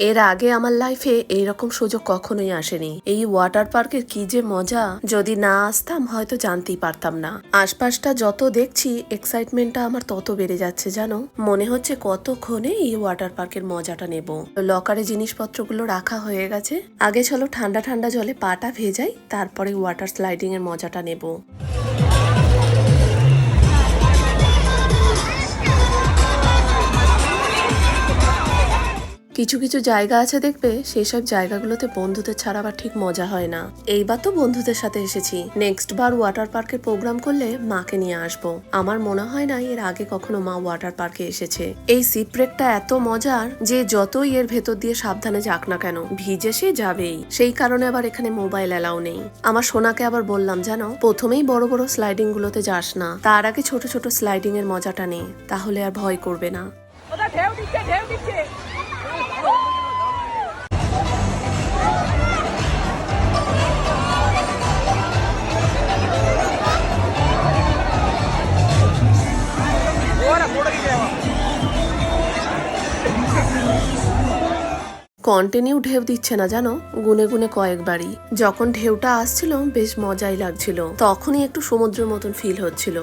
এর আগে আমার লাইফে এইরকম সুযোগ কখনোই আসেনি। এই ওয়াটার পার্কের কি যে মজা, যদি না আসতাম হয়তো জানতেই পারতাম না। আশপাশটা যত দেখছি এক্সাইটমেন্টটা আমার তত বেড়ে যাচ্ছে জানো। মনে হচ্ছে কতক্ষণে এই ওয়াটার পার্কের মজাটা নেব। লকারে জিনিসপত্রগুলো রাখা হয়ে গেছে, আগে চলো ঠান্ডা ঠান্ডা জলে পাটা ভেজাই, তারপরে ওয়াটার স্লাইডিং এর মজাটা নেব। কিছু কিছু জায়গা আছে দেখবে, সেই সব জায়গাগুলোতে বন্ধুদের ছাড়া আবার ঠিক মজা হয় না। এইবার তো বন্ধুদের সাথে এসেছি, নেক্সট বার ওয়াটার পার্কের প্রোগ্রাম করলে মাকে নিয়ে আসবো। আমার মনে হয় না এর আগে কখনো মা ওয়াটার পার্কে এসেছে। এই সিপ্রেকটা এত মজার যে যতই এর ভেতর দিয়ে সাবধানে যাক না কেন ভিজে সে যাবেই। সেই কারণে আবার এখানে মোবাইল অ্যালাউ নেই। আমার সোনাকে আবার বললাম জানো, প্রথমেই বড় বড় স্লাইডিং গুলোতে যাস না, তার আগে ছোট ছোট স্লাইডিং এর মজাটা নে, তাহলে আর ভয় করবে না। কন্টিনিউ ঢেউ দিচ্ছে না জানো, গুনে গুনে কয়েকবারই। যখন ঢেউটা আসছিল বেশ মজাই লাগছিল, তখনই একটু সমুদ্রের মতন ফিল হচ্ছিল।